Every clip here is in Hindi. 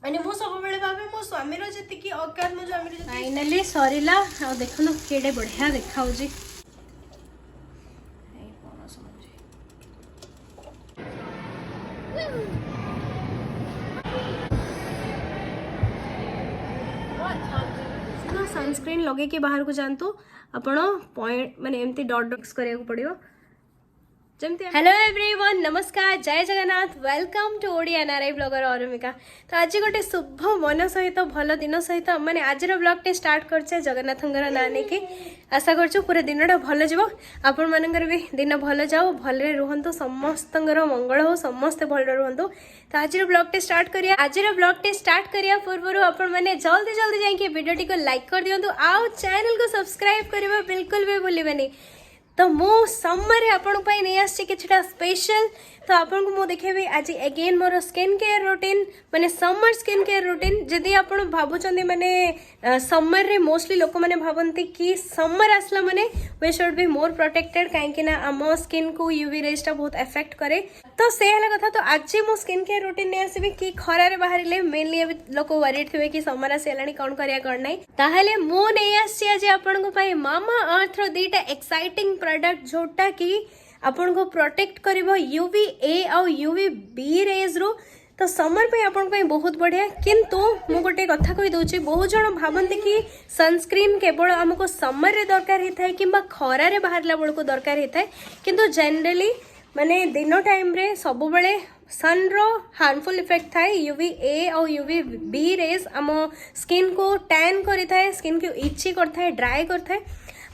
माने मु सब बेले भाबे मो स्वामी रो जति की औकात मो स्वामी रो जति फाइनली सरीला आ देखनु केडे बढ़िया देखाउ जी सनस्क्रीन लगे के बाहर को जानतु आपण पॉइंट माने एमती डॉट डॉट्स करिया को पड़ियो जमती। हेलो एवरीवन, नमस्कार, जय Jagannath, welcome to Odia NRI blogger Armika. तो आज गोटे शुभ मन सहित भल दिन सहित माने आज ब्लॉग टे स्टार्ट करछे जगन्नाथंगर ना नेकी आशा करछु पूरा दिनटा भल जीवो, आपण मानकर भी दिन भल जाओ, भलरे रुहंतु, समस्तंगर मंगल हो, समस्त भल रुहंतु। तो आज ब्लॉग टे स्टार्ट करिया। आज ब्लॉग टे स्टार्ट करिया पूर्व आपण माने जल्दी जल्दी जाके वीडियो टी को लाइक कर दियंतु, आउ चैनल को सब्सक्राइब करबा बिल्कुल भी भूलिबेनी। तो मो समर आपण पाई नहीं आछि किछटा स्पेशल। तो आपन को मो देखेबी आज again more skin care routine माने समर स्किन केयर रूटीन। जदि आपण भाबुचंदी माने समर रे मोस्टली लोक माने भाबंती कि समर आसला माने we should be more protected काहे ना आम स्किन को यूवी रेज टा बहुत इफेक्ट करे। तो से हला कथा। तो आज मो स्किन केयर रूटीन ने आसीबी कि खरा रे बाहरिले मेनली अभी लोक वरीड थिबे कि समर आसेलानी कोन करिया कोन नै। ताहाले मो नै आसी आज आपण को पाई मामा अर्थ रो दीटा एक्साइटिंग प्रोडक्ट जोटा कि आपन को प्रोटेक्ट करिवो यूवी ए और यूवी बी रेज रो। तो समर पे आपन को बहुत बढ़िया। किंतु मु गोटे कथा कहि दोची, बहुत जण भाबंती कि सनस्क्रीन केवल हमको समर रे दरकार हिथाय किंबा खरा रे बाहरला बळ को दरकार हिथाय, किंतु जनरली माने दिन टाइम रे सब बेले सन रो हार्मफुल इफेक्ट थाए। यूवी ए और यूवी बी रेज आम स्किन को टैन करि थाए, स्किन को इची करथाय, ड्राई करथाय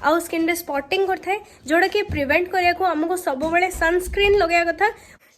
आउ स्किन रे स्पॉटिंग करथाय, जोड़ा कि प्रिवेंट करिया को हमको सब बेले सनस्क्रीन लगाया कथा।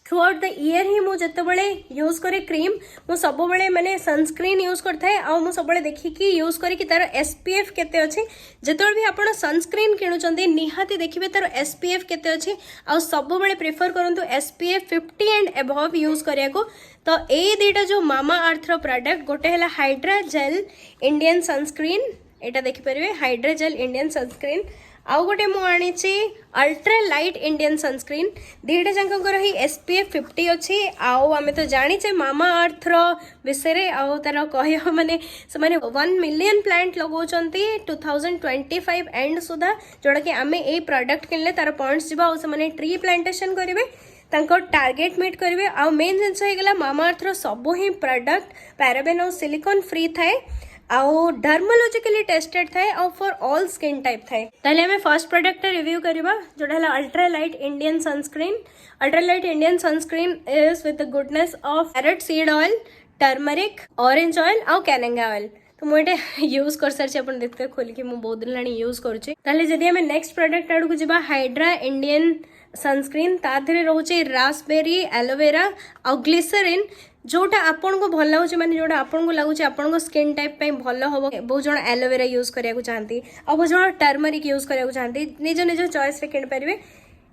थ्रू आउट द ईयर ही मु जते बेले यूज करे क्रीम मु सब बेले माने सनस्क्रीन यूज करथाय आ मु सब बेले देखि कि यूज करी कि तार एसपीएफ केते अछि। जेतोल भी आपण सनस्क्रीन किनुचंदी निहाती देखिबे तार एसपीएफ केते अछि आ सब बेले प्रेफर करंतु एसपीएफ 50 एंड अबव यूज करिया को। तो ए दीटा जो मामा अर्थ रो प्रोडक्ट गोटे हला हाइड्रा जेल इंडियन सनस्क्रीन, एटा देखि परिबे हाइड्रा जेल इंडियन सनस्क्रीन, आउ गोटे मु आनिछि अल्ट्रा लाइट इंडियन सनस्क्रीन। दीटा जंकर ही एसपीएफ 50 अछि। आउ आमे तो जानिचे मामा अर्थ रो विषय रे आउ तार कहयो माने से माने 1 मिलियन प्लांट लगौचंती 2025 एंड सुधा, जोड़ा कि आमे ए प्रोडक्ट किनले तार पॉइंट्स जिबा आउ से माने ट्री प्लांटेशन करिवे, तांको टारगेट मीट करिवे। आउ मेन जिंस हो गला मामा अर्थ रो सब ही प्रोडक्ट पैराबेन और सिलिकॉन फ्री थाए आउ डर्मोलॉजिकली टेस्टेड थाए और फॉर ऑल स्किन टाइप थाए। ताले हमें फर्स्ट प्रोडक्ट रिव्यू करबा जोटा हला ultra light Indian sunscreen. Ultra light Indian sunscreen is with the goodness of parrot seed oil, turmeric, orange oil और कैनेंगा ऑयल। तो मुझे यूज कर सारी अपन देखते खोल के बहुत दिन लानी यूज करुचे। ताले जदि हमें नेक्स्ट प्रोडक्ट आड़ को जिबा हाइड्रा इंडियन सनस्क्रीन, ता धरे रोचे रास्पबेरी, एलोवेरा और ग्लिसरीन, जोटा आपन को भल लगुच माने जोटा आपन को लगुच आपन को स्किन टाइप पे भल होबो। बहुत जण एलोवेरा यूज करिया को चाहती और बहुत जण टर्मरिक यूज करिया को चाहती, निज निज चॉइस रे किन परिबे।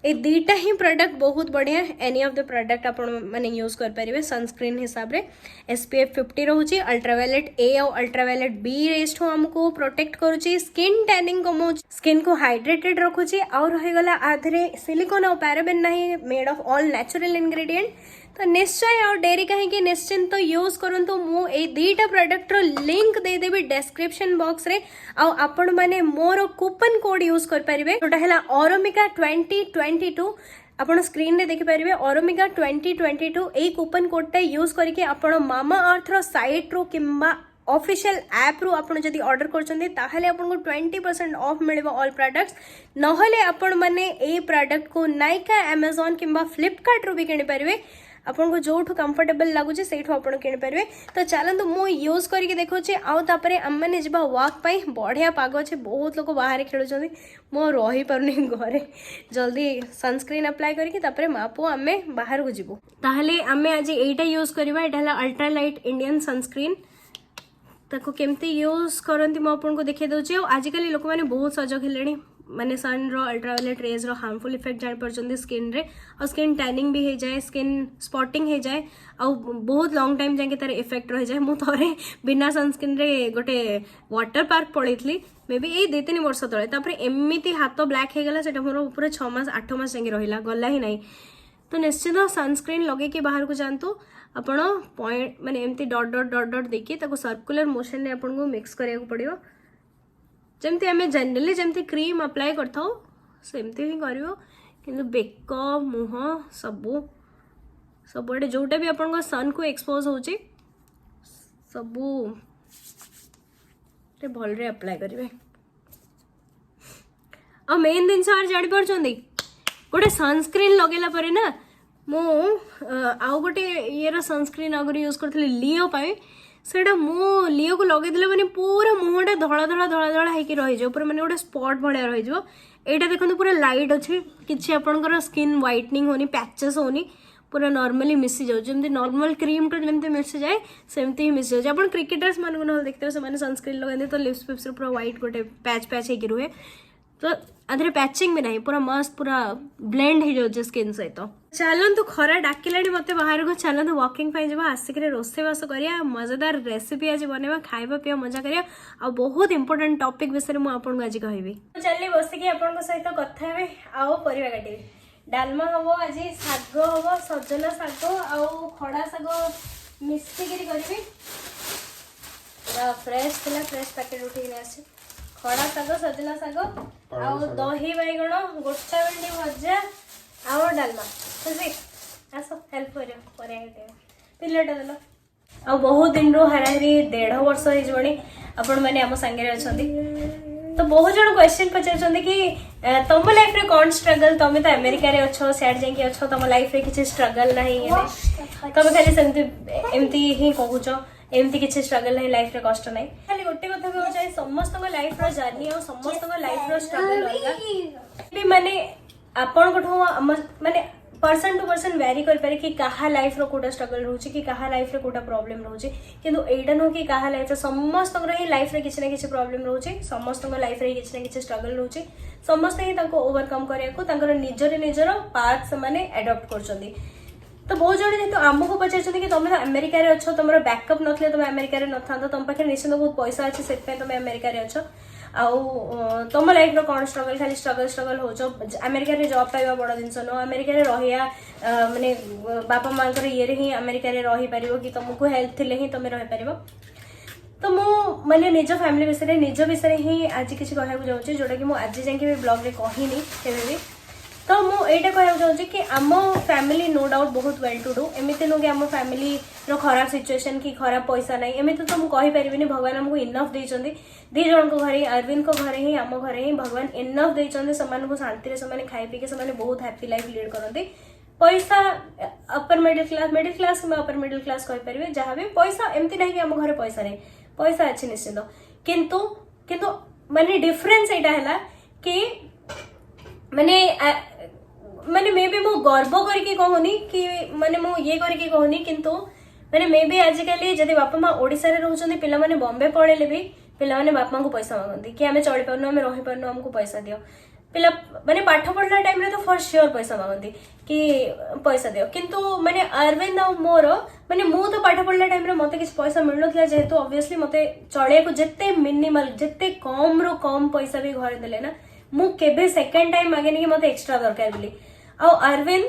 ए दीटा ही प्रोडक्ट बहुत बढ़िया। एनी ऑफ द प्रोडक्ट आपण माने यूज कर परिबे सनस्क्रीन हिसाब रे। एसपीएफ 50 रहउची, अल्ट्रावायलेट ए और अल्ट्रावायलेट बी रेज ठो हमको प्रोटेक्ट करूची, स्किन टैनिंग कमो, स्किन को हाइड्रेटेड रखुची और रही गला आधरे सिलिकॉन और पैराबेन नहीं, made of all natural ingredient. तो निश्चय और डेरी कहीं निश्चिंत तो यूज करंतु। मु ए दीटा प्रोडक्ट रो लिंक दे देबी डिस्क्रिप्शन बॉक्स रे, आ आपण माने मोर कूपन कोड यूज कर परिबे जोटा हला अरमिका 2022। आपण स्क्रीन रे देखि परिबे अरमिका 2022। ए कूपन कोड टा यूज करके आपण मामा अर्थ रो साइट रो किंबा ऑफिशियल ऐप रू आपण जदि ऑर्डर करछन्ते ताहले आपण को 20% ऑफ मिलबो ऑल प्रोडक्ट्स। नहले आपण माने ए प्रोडक्ट को नाइका, अमेज़न किंबा फ्लिपकार्ट रू भी किनि परिबे। आपन को जोठू कंफर्टेबल लागुचे सेठू आपण किनि परिबे। तो चलंतु मु यूज करके देखोचे आउ तापरे हम माने जिबा वॉक पई। बढ़िया पाग अछि, बहुत लोग बाहर खेलुछन्ती, मो रही परनी घरे। जल्दी सनस्क्रीन अप्लाई करके तापरे मापो हमें बाहर को जिवो। ताहले हमें आज एटा यूज करबा। एटा हला अल्ट्रा लाइट इंडियन सनस्क्रीन। ताको केमती यूज करंती मो आपन को देखे दोचे। आजिकली लोक माने बहुत सजग हेलेनी, माने सन रो अल्ट्रावायलेट रेज रो हार्मफुल इफेक्ट जान परचंदी स्किन रे, और स्किन टैनिंग भी हो जाए, स्किन स्पॉटिंग हो जाए, और बहुत लॉन्ग टाइम जाके तार इफेक्ट रह जाए। मु थरे बिना सनस्क्रीन रे गोटे वाटर पार्क पड़ीथली मे बी ए 2-3 वर्ष तले, तापर एमिति हाथ ब्लैक हो गला, सेटा मोर पूरा 6 मास 8 मास जाके रहिला, गला ही नहीं। तो निश्चित सनस्क्रीन लगे के बाहर को जानतु। आपण पॉइंट माने एमती डॉट डॉट डॉट डॉट देखिए ताको सर्कुलर मोशन ने आपन को मिक्स करिया पड़ियो जमती आम जनरली जमती क्रीम अप्लाई करता सेमती ही करियो किंतु बेक मुह सबू सबुआडे जोटा भी आपन सन को एक्सपोज होची सबू भल अप्लाई करेंगे आ मेन दिन जापर गोटे सनस्क्रीन लगेला ना मु आउ गोटे ये सनस्क्रीन आगुरी यूज करी लिओ पाई सेटा मु लिओ को लगे माने पूरा मुहटा धला धला धला धला होकर रही पूरा माने गोटे स्पॉट भाया रही एटा देखो पूरा लाइट अच्छे किसी आपंकर स्किन व्हाइटनिंग होनी पैचेस होनी पूरा नॉर्मली मिसी जाऊ जमी नॉर्मल क्रीम टा जमी मिसी जाए सेमती ही मिसी जाए आप क्रिकेटर्स मानक ना देखते से सनस्क्रीन लगाते तो लिप्स पिप्स पूरा व्हाइट गोटे पैच पैच होकर रुहे तो आधे पैचिंग भी नहीं पूरा मस्त पूरा ब्लेंड हो जाए स्किन सहित चलतु खरा डाकिला मत बाहर को चलतु वॉकिंग जा आसिक रोषेबास करिया मजेदार रेसिपी आज बनवा खाଇବା पिया मजा करिया आ बहुत इंपोर्टेंट टॉपिक विषय में आपको आज कहबी चलिए बसिकी आपन सहित कथा हेबे आउ परिवा काटिबे डालमा हम आज शाग हम सजना शाग आउ खड़ा शाग मिसिक करी फ्रेश थिला फ्रेश पैकेट उठिक आसी खड़ा शाग सजना शाग आउ दही बैगण गोटा भेंडी भजा आउ डालमा खुशी आस हेल्प करिलेटा देल आ बहुत दिन रो हाराहारी 1.5 वर्ष होनी आपण मैंने आम सांगे अच्छा तो बहुत जन क्वेश्चन पचार कि तुम लाइफ रे कौन स्ट्रगल तुम तो अमेरिका रे अच्छो सियाड जाके अच्छो तुम लाइफ रे किसी स्ट्रगल नहीं तुम खाली सेमती ही कहूच एमती किसी स्ट्रगल नहीं लाइफ रे कष्ट नहीं खाली गोटे कथा कहूँ चाहे समस्त लाइफ रो जर्नी और समस्त लाइफ रो स्ट्रगल अलग माने आपण माने पर्सन टू पर्सन वेरी कर कि कहा लाइफ रो कोटा स्ट्रगल रोचे कि कहा लाइफ रे कोटा प्रॉब्लम रोचे किंतु एटा नो कि कहा लाइफ रे समस्त ही लाइफ रे किसी ना किसी प्रॉब्लम रोचे समस्त लाइफ रे किसी ना किसी स्ट्रगल रोचे समस्त ही ताको ओवरकम करिया को तांकर निजर पाथ से माने एडॉप्ट करछंदी तो बहुत जन जेहेतु आमको पचार कि तुम अमेरिका रे अच्छो तुम बैकअप नथिले तुम अमेरिका रे नथा तुम पाखे निश्चित बहुत पैसा अच्छे से तुम अमेरिका रे अच्छो आउ तुम लाइफ रो कौन स्ट्रगल खाली स्ट्रगल हो अमेरिका रे जॉब पाइबा बड़ जिनस नो अमेरिका रे रहिया माने बापा माँ ये ही अमेरिका रे रही पारिबो कि तुमको हेल्थ थिले ही तुम रही पारिबो तो मु माने निज फैमिली विषय निज विषय ही आज किसी कहूँ जाऊँगी जोटा कि मुझे आज जाके ब्लॉग रे कहनी केबे भी तो मुझे कहना चाहूँगी कि आम फैमिली नो डाउट बहुत वेल टू डू एमती नुह कि आम फैमिली रो खराब सिचुएशन कि खराब पैसा नहीं एमती तो मुझे कहीपरि भगवान आमको इनफ देते दी जन घरे अरविंद को घरे ही आम घरे ही भगवान इनफ देते शांति से खाई पीके से बहुत हैप्पी लाइफ लीड करते पैसा अपर मिडिल क्लास कि अपर मिडिल क्लास कहीपर जहाँ भी पैसा एमती ना कि आम घरे पैसा नहीं पैसा अच्छे निश्चित किंतु किंतु माने डिफरेंस यहाँ है कि माने माने मे भी मु गर्व करके कहूनी कि माने मु ये करके कहूनी किंतु माने मे भी आजिकल जब बापा माँ ओडिशा रे रहउछन्ती पिला माने बॉम्बे पढ़ेले भी पिला माने बापा माँ को पैसा मांगती कि आमे चली पारनु आमे रही पारनु हमको पैसा दियो पिला माने पाठ पढ़ला टाइम रे तो फॉर श्योर पैसा मांगती कि पैसा दियो किंतु माने अरविंद आ मोर माने मु तो पाठ पढ़ला टाइम रे मते किछ पैसा मिलनथला जेहेतु ऑब्वियसली मते चले को जत्ते मिनिमल जत्ते कम रो कम पैसा भी घर देले ना मु केबे सेकंड टाइम मागेनी कि मते एक्स्ट्रा दरकार बोली आ अरविंद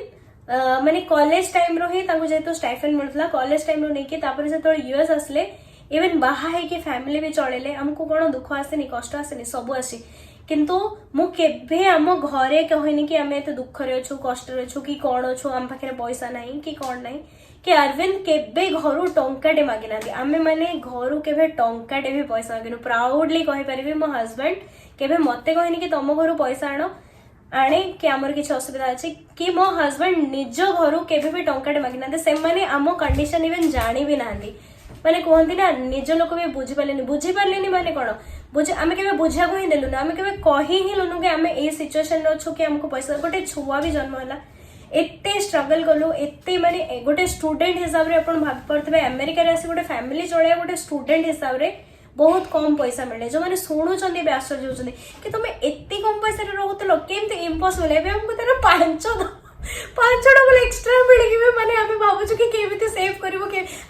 माने कॉलेज टाइम रो ही ताको जेतो स्टाइपेंड मिलथला कॉलेज टाइम रो नेकी तापर से तो यूएस आसले इवन बाहा है कि फैमिली भी चलेले हमको कोन दुख आसेनी कष्ट आसेनी सब आसी किंतु मु केबे आम घरे कहनी कि आमे एते दुख रे अछु कष्ट रे अछु कि कोन अछु आम पाखरे पैसा नहीं कि कोन नहीं कि अरविंद केबे घरु टंकाटे मागिना आमे माने घरु केबे टंकाटे भी पैसा मागिनु प्राउडली कहि परिबे मो हस्बैंड केबे मते कहनी कि तुम घरु पैसा आणे कि आमर किसी असुविधा अच्छे कि मो हस्बैंड निज घर केबे भी टंकाटे मागिना से माने आम कंडीशन इवन जानी भी ना माने कहती ना निज लोक भी बुझीपारे माने कौन बुझे आम के बुझा ही देलुन आम के कही ही लुनु कि आम ए सिचुएशन अच्छु कि आमको पैसा गोटे छुआ भी जन्म है एते स्ट्रगल कलु एते माने गोटे स्टूडेंट हिसाब से आप भाव पड़े अमेरिका रे आसी गोटे फैमिली चले गोटे स्टूडेंट हिसाब से बहुत कम पैसा मिले जो मैंने शुणुंट भी आश्चर्य होती कि तुम एत कम पैसा रोल केमती इम्पॉसिबल है हमको तार पांचटा बोले एक्स्ट्रा मिले माने आम भावुँ कि केमी सेव कर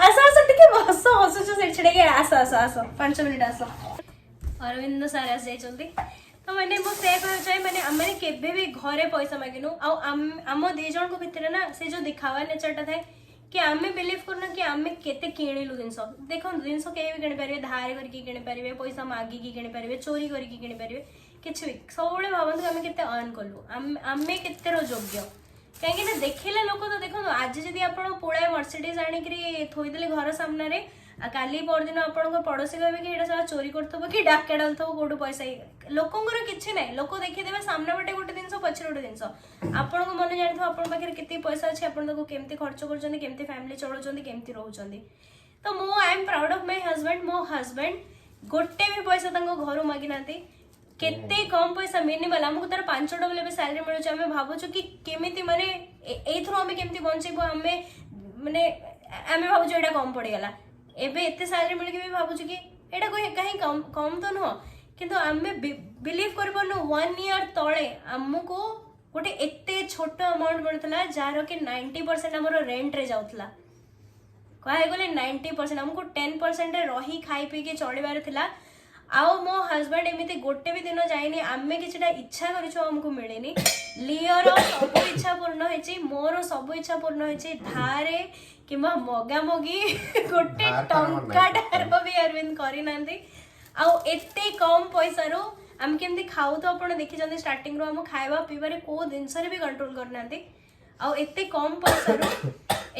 आस आस टे हस हसुच से छिड़े आस आस आस 5 मिनिट आस अरविंद सार आस जाइए तो मैंने मुझे चाहे मैंने आम केबे भी घरे पैसा मागिनु आम दी जन भितर ना से जो दिखावा नेचरटा थाए कि आमे बिलीव करना कि आमे केते किणिलु जिनस देखो जिनस के भी किଣି पारिबे धार करके किଣି पारिबे पैसा मागिकी किଣି पारिबे चोरी करके किଣି पारिबे किछि भी सब भावନ୍ତୁ आमे केते अर्न कलु आमे केते रो योग्य कहीं ना देखिले लोक तो देखो आज जदि आप पुड़ा मर्सिडीज आनिकी थोईदे घर सामने काली परदिन आपण पड़ोसी कहे कि ये सब चोरी करथबो कि डाके डालथबो कोठु पैसा लोकंकर किछि नै लोक देखिदेबे सामने बटे गोटे जिनस पछरे गोटे जिनस आपण को मन जानिथो आपण पाखे केते पैसा अछि आपण ताको केमती खर्च करछन्ती केमती फैमिली चलछन्ती केमती रहउछन्ती तो मो I am proud of my husband मो हस्बैंड गोटे भी पैसा तांको घरु मागी नांती केते कम पैसा मिनिमल हमको तार 5 डबल भी सैलरी मिलुछ आमे भाबुछु कि केमिति माने एथरो आमे केमती बंचेबो आमे माने आमे भाबुछु एटा कम पड़ी गला एबे एते सैलरी मिल के भी भाबुछु कि एटा कोई कहीं कम कम तो नुह किंतु आमे बिलीव कर परनु 1 ईयर तळे हमको गोटे एते छोट अमाउंट मिलतला जार के 90% हमरो रेंट रे जाउतला कहे गले 90% हमको 10% रे रही खाई पी के चढ़ीबार थिला आउ मो हस्बैंड एमती गोटे भी दिन जाइनी आमे किछटा इच्छा करिछो हमको मिलेनी लियर सब इच्छा पूर्ण होइछि मोर सब इच्छा पूर्ण होइछि धारे किंबा मगा मगी गोटे टंकाटार भी अरविंद करि नांती आउ एते कम पैसा रो हम केमती खाऊ तो आपण देखि जंदी स्टार्टिंग रो हम खाइबा पीबारे को जिंस रे भी कंट्रोल करनांती आउ एते कम पैसा रो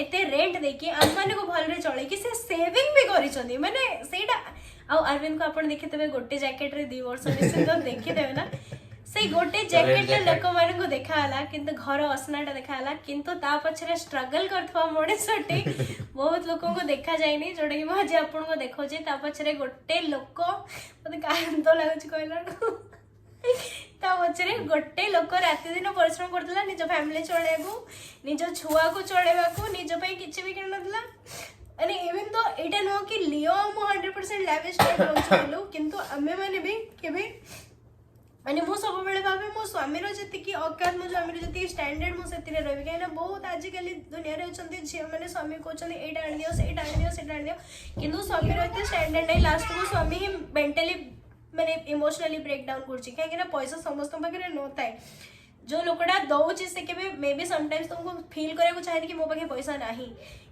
एते रेंट देकी हम माने को भल रे चले कि से सेविंग भी करिसंदी माने सेटा आउ अरविंद को आपण देखितबे गोटे जैकेट रे 2 वर्ष निश्चित देखिदेबे ना से गोटे जैकेट रे लोक मान को देखाला किंतु घर असनाटा देखाला किंतु ता पछरे स्ट्रगल करथवा मଣିଷଟି बहुत लोकों को देखा जायनी जोडे कि आज आपण को देखो जे ता पछरे गोटे लोक मते काहन तो लागुच कहला ता पछरे गोटे लोक राति दिन परिश्रम करथला निज फैमिली चलेगु निज छुआ को चलेबाकू निज पई किछि भी करनथला अने इवन तो एटा नो कि लियो मो 100% लैविश टाइप रहउछलु किंतु हमें माने भी केबे माने मो सब बेले भाबे मो स्वामी रो जति की औकात मो स्वामी रो जति स्टैंडर्ड मो सेतिरे रहबे काहे ना बहुत आज काली दुनिया रे होचंती झियो माने स्वामी कोचंती एटा आन दियो सेटा आन दियो सेटा आन दियो किंतु स्वामी रो एते स्टैंडर्ड नै लास्ट को स्वामी मेंटली माने इमोशनली ब्रेक डाउन करछि काहे ना पैसा समस्त पाखे न थाए जो लोकड़ा दउछि से केबे मे बी समटाइम्स तुमको फील करे को चाहे कि मो पाखे पैसा नाही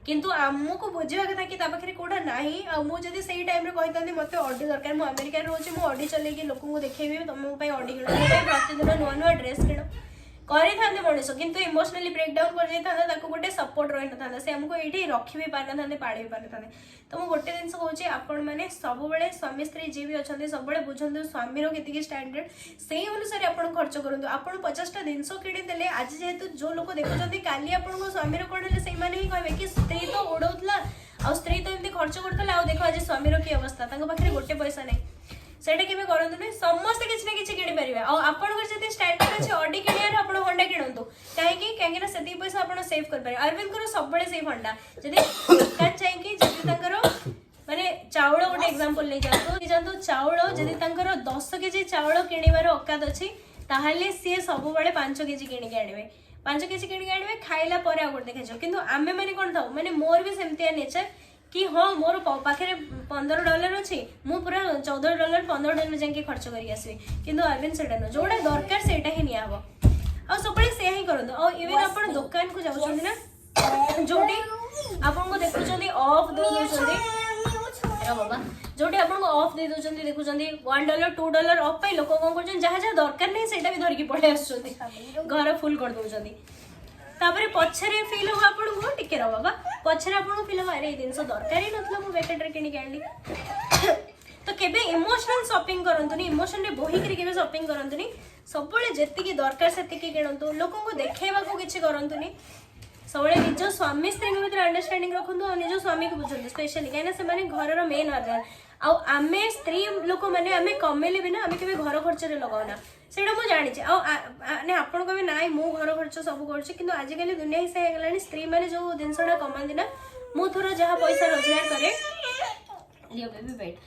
किंतु आमको बुझिबा कथा कि ता पाखे कोडा नाही आ मु जदी सेही टाइम रे कहितांदी मते ऑडी दरकार मु अमेरिका रे रोछि मु ऑडी चले कि लोकन को देखेबी तुम मो पई ऑडी किनो मो पई प्रतिदिन नुआ नुआ ड्रेस किनो करि थांदे मनिसो किंतु इमोशनली ब्रेक डाउन कर जाई थांदा ताको गोटे सपोर्ट रहि न थांदा से हमको एठी रखि भी पार न थांदे पाड़ी भी पार न थांदे तो मु गोटे दिन से कहूची आपण माने सब बेले स्वामी स्त्री जे भी अछंती सब बेले बुझंदु स्वामी रो केति स्टैंडर्ड सेही अनुसार आपण खर्च करंदु आपण 50 टा दिन सो किडी देले आज जेहेतु जो लोक देखुचंती काली आपण को स्वामी रो कोडले सेही माने ही कहबे कि स्त्री तो ओडौतला आ स्त्री तो एमती खर्च करतला आ देखो आज स्वामी रो की अवस्था तांको पाखरे गोटे पैसा नै सेटा केबे करंतु नै समस्त किछ नै किछ किडी परिबे आ आपण को जति स्टैंडर्ड अछि ऑडी किनियार आपण होंडा किनंतु काहे ना सेती पैसा आपण सेव कर पारे अरविंद को सब बळे सेही होंडा जदी दुकान चाहि कि जदी तांकर माने चावल गोटे एग्जांपल नै जानतो चावल जदी तांकर 10 केजी चावल किनिबार औकात अछि ताहाले से सब बळे 5 केजी किनि के आनिबे 5 केजी किनि के आनिबे खाइला परे आ गोटे देखै किंतु आमे माने कोन थाउ माने मोर भी सेमतिया नेचर कि हाँ मोर पाखे $15 अच्छी मु पूरा $14 $15 जाके खर्च करी आसबी किंतु अरविंद सेटा न जोड़ा दरकार सेटा ही निया हबो आ सबले से ही करंदो आ इवन अपन दुकान को जाउछन ना जोडी आपन को देखुछंदी ऑफ दे दोछंदी रे बाबा जोडी आपन को ऑफ दे दोछंदी देखुछंदी $1 $2 ऑफ पई लोक कोन करछन जहा जहा दरकार नै सेटा भी धर की पळे आछछंदी घर फुल कर दोछंदी तापरे पछरे फील हो आपन को टिके रो बाबा पछरे आपन को फील हो अरे जिंस दरकार ही नथला मु पैकेट रे किनी कैंडी तो केबे इमोशनल शॉपिंग करंतुनी इमोशन रे बोही करी केबे शॉपिंग करंतुनी सबले जेति की दरकार सेति की किनंतु लोकन को देखेबा को किछि करंतुनी सबले निज स्वामी स्त्री के भीतर अंडरस्टैंडिंग रखंतु आ निज स्वामी को बुझंतु स्पेशली काहे ना से माने घर रो मेन आधार आ आमे स्त्री लोक माने आमे कमेले बिना आमे केबे घर खर्च रे लगाउना सेटा मु जानि छै आ ने आपन को भी नाइ मु घर खर्च सब करछि किंतु आज काली दुनिया हिसे हे गलानी स्त्री माने जो दिनसडा कमांदी ना मु थोर जहा पैसा रोजगार करे लियो बेबी वेट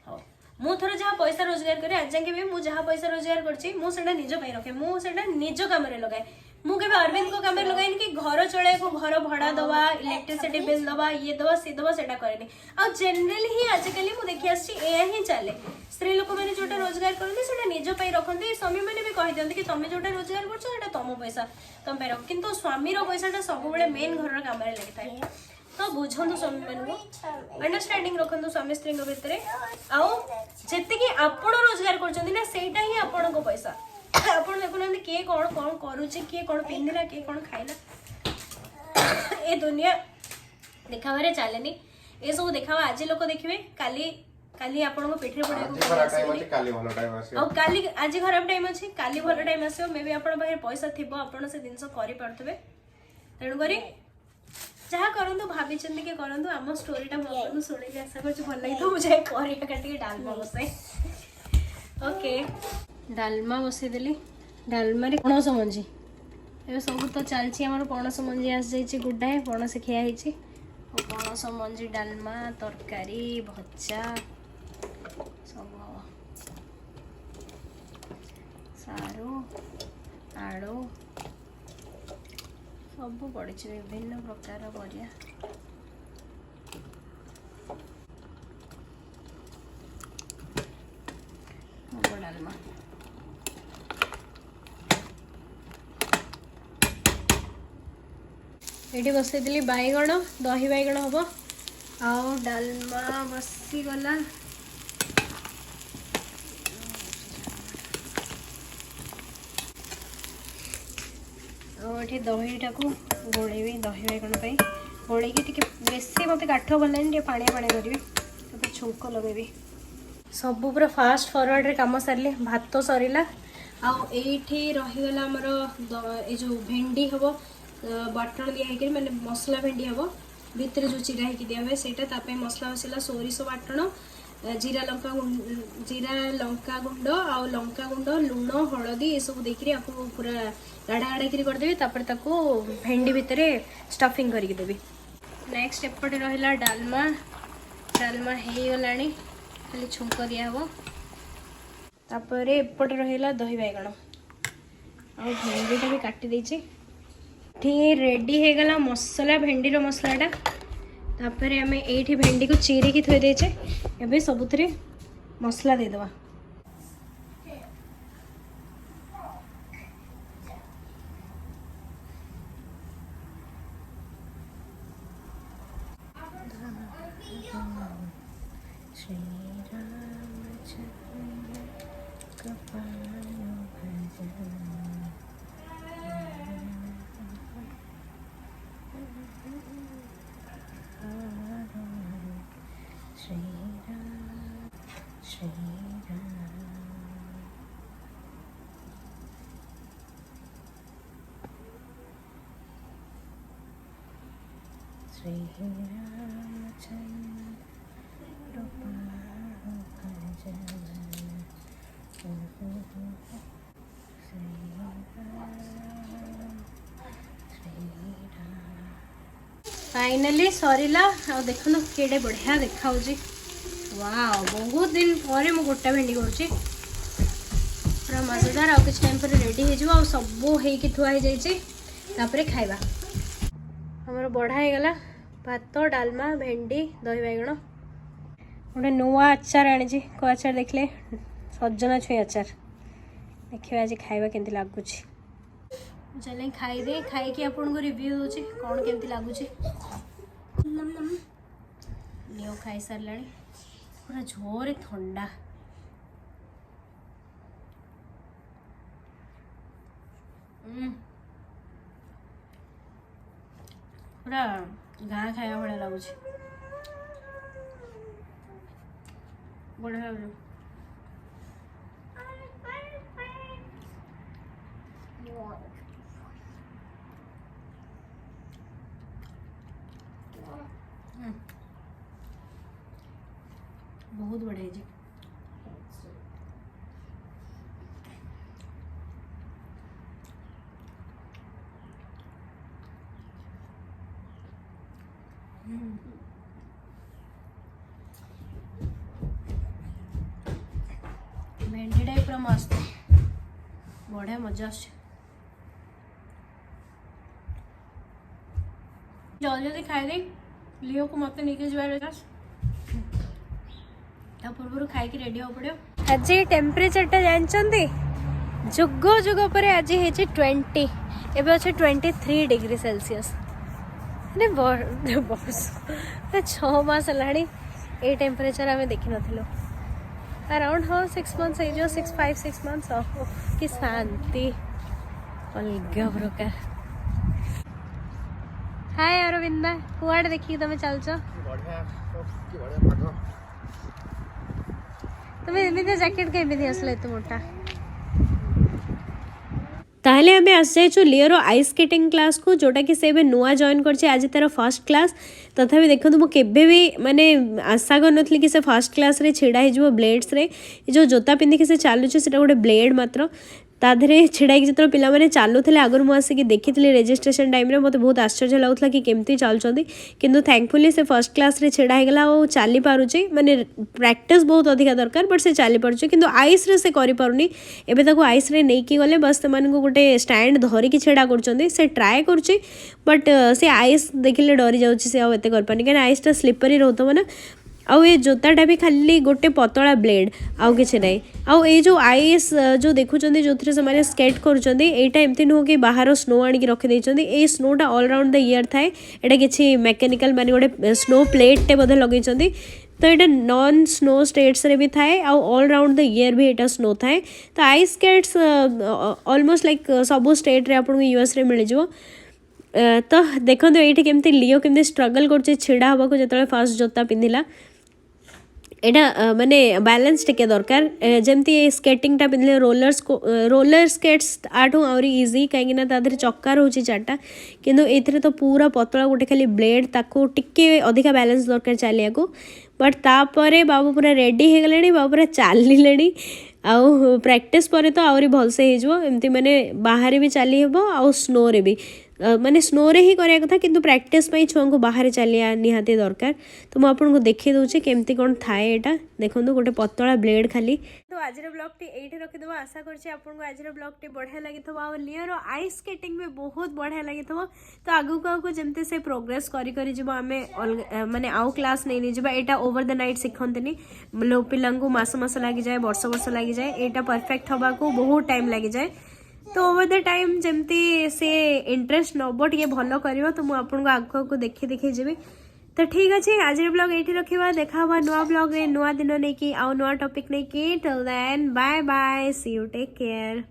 हो मु थोर जहा पैसा रोजगार करे आज जाके भी मु जहा पैसा रोजगार करछि मु सेटा निज पई रखे मु सेटा निज काम रे लगाए मुझे अरविंद को काम लगाइन कि घर चले को घर भड़ा दवा इलेक्ट्रिसिटी बिल दवा ये दवा सी दवा सेटा करेनि आ जनरली ही आजिकल मु देखि आछि ए ही चले स्त्री लोक मैंने जोटा रोजगार करते सेटा निज पई रखते स्वामी मैंने भी कहि दियंते कि तमे जोटा रोजगार करछो सेटा तम पैसा तम पे रख किंतु स्वामी रो पैसाटा सब बेले मेन घर काम रे लागि थाए तो बुझंतु स्वामी मानू अंडरस्टैंडिंग रखंतु स्वामी स्त्री भितर आउ जेतिकी आपण रोजगार करछन्ती ना सेटा ही आपण को पैसा आपण देखुना किए कौन कौन करुचे किए कौन पिंधिला किए कौन खाइला ए दुनिया देखावे चलेनी ए सब देखावा आज लोक देखिबे काली काली आपण को पेठरे पड़े काली आज खराब टाइम अच्छी काली भल टाइम आसो मे भी आपण पाखे पैसा थिबो आपण से जिनस करि पारथबे तेणु करी जहाँ करंतु भाभी चंदी के करंतु आम स्टोरीटा मो सुनी के आशा करछु भल लागि तो मुझे करिया काटी के डालमा बसाई ओके डालमा बसई देली डालमा रे पणस मंजी ए सब तो चलछि हमर पणस मंजी आस जाइछि गुड्डाए पणस खिया हिछि पणस मंजी डालमा तरकारी भजा सब सारू आलू सब पड़ी विभिन्न प्रकार परिया डालमा ये बसई बैगण दही बैगण हम आउ डालमा बसी गला ये दहीटा को गोड़ेबी दही बैगण गोड़े बेसी मत काठ भल पानिया पानिया करेंगे छुंक लगे सब पूरा फास्ट फॉरवर्ड रे काम सारे भात सरला आठी रहीगला आमर ये जो भेंडी हम बाटण दिया मैंने मसला भेंडी हम भितर जो चिरा होगी दिया हुए सेटा मसला मसला सोरिष बाटण जीरा लंका गुंड आ लंका गुंड लुण हलदी ये सब देखिए आपको पूरा गाढ़ा गाढ़ा करी करदेवी ताको भेंडी भितर स्टफिंग करके देवी नेक्स्ट एपटे रहा डालमा डालमा हो गला खाली छुंक दिया हम तापर एपटे रहा दही बैगण आ भेंडीटा भी काटी देछि रेडी हो गला मसला भेंडी रो मसलाटा तापर आम ये भेंडी को चीरिकी थोई देचे एबे सबुथरे मसला दे दवा फाइनली सरीला आ देखुन केडे बढ़िया देखा वाओ बहुत दिन पर मु गोटा भेंडी करुँची पूरा मजेदार आ किस टाइम पर रेडी हो सब होगी थुआ जापर खाइबा हमर बढ़ा हो गला भात डालमा भेंडी दही बैगण गोटे नुआ आचार आनी को आचार देखले सजना छुई आचार देखिए आज खाइबा केमती लगुच चल खाईदे खाई आपन को रिव्यू दूसरी कौन केमती लगुच नियो खाई सारा पूरा झोरे ठंडा पूरा गाँ खाया भाया लगुच बढ़िया बहुत बढ़िया जी भेंडी टाइप मस्त बढ़िया मजा आस जल्दी जल्दी खाई दे लियो को मत नहीं जाए पूर्व खाई रेडी हो पड़ो। आज टेम्परेचर जानते जुग जुग पर आज है 20 एवं अच्छे 23 डिग्री सेल्सियस बस 6 मास है टेम्परेचर आम देखी नु अराउंड हाँ 6 मंथ्स हो 6 मंथ्स कि शांति अलग प्रकार। हाय अरविंदा कुआड़े देखिए तुम चलच तुम्हें एमती जैकेट केमी आसला एत मोटा ताहले आम आस जाइछु लियोर आइस स्केटिंग क्लास को जोटा कि से नुआ जॉइन कर आज तार फर्स्ट क्लास तथापि देखो मुझे भी माने आशा कर कि से फर्स्ट क्लास रे छिड़ा हो ब्लेड्स रे जो जोता पिंधिकी से चलुचे से गोटे ब्लेड मात्र ताधे छिड़ाई जो पे चलुले आगर मुझे देखी रेजिस्ट्रेशन टाइम रे मते बहुत आश्चर्य लगुला कि केमती चलुँच किंतु थैंकफुली से फर्स्ट क्लास रे छिड़ाईगला और चली पारुचे माने प्रैक्टिस बहुत अधिक दरकार बट से चली पारुचे किंतु आइस रे से करि पारुनी एबे ताको आइस रे नहीं कि गले बस से गोटे स्टैंड धरिकी छिड़ा कर से ट्राए करुचे बट से आइस देखिले डरी जाऊँगी से आते कर पानी कहीं आइसटा स्लीपरी रोथबो ना आउ ये जोताटा भी खाली गोटे पतला ब्लेड आउ कि ना आउ ये जो आइस जो देखुं जो से स्केट करा एमती नुह कि बाहर स्नो आणिक रखिदे ये स्नोटा ऑलराउंड द ईयर थाए एटा किसी मेकानिकल माने गोटे स्नो प्लेटे बोधे लगे तो ये नॉन स्नो स्टेट्स रे भी थाए आउ ऑल राउंड द ईयर भी एटा स्नो थाए तो आइस स्केट्स ऑलमोस्ट लाइक सबू स्टेट रे आपको यूएस रे मिल जाओ। तो देखो ये केमती लियो केमती स्ट्रगल कर छिड़ा हवा को जो फास्ट जोता पिंधिला एटा माने बैलेंस टिके दरकार जमती स्केटिंगटा पिंधले रोलर स्केट्स आठू आहरी इजी कहीं तादे चक्का रोचे 4टा किंतु एथिरे तो पूरा पतला गोटे खाली ब्लेड ताको टिके अधिका बैलेंस दरकार चलिया को बट तापरे बाबू पूरा रेडी हो गले बाबू पूरा चलिले आउ प्रैक्टिस पर तो आहरी भलसे हो एमती माने बाहर भी चली हेबो आउ स्नो रे भी माने स्नो रे ही करिया कथा किंतु प्रैक्टिस पई छुआ को बाहर चलिया निहाती दरकार। तो मुझे आपको देखी दूचे केमती कौन थाए एटा देखो गोटे पतला ब्लेड खाली। तो आज ब्लॉग टी एठी रखिदेबो आशा करछि आपको आज ब्लॉग टी बढ़िया लगिथबो आ लियोर आइस स्केटिंग में बहुत बढ़िया लगिथबो। तो आगु को जमते से प्रोग्रेस करी करी जब आमे माने आउ क्लास नहीं नहीं जबा एटा ओवर द नाइट सिखंतनी लो पिलांगु मास मास लागि जाए वर्ष वर्ष लागि जाए एटा परफेक्ट हबा को बहुत टाइम लागि जाए। तो ओवर द टाइम जमती से इंटरेस्ट नब टे भल कर तो मुझे आपको आगे देखी देखी जी। तो ठीक अच्छे आज ब्लॉग ये रखा देखा नुआ ब्लॉग नुआ दिन नहीं कि आउ नुआ टॉपिक नहीं कि till then bye bye see you take care.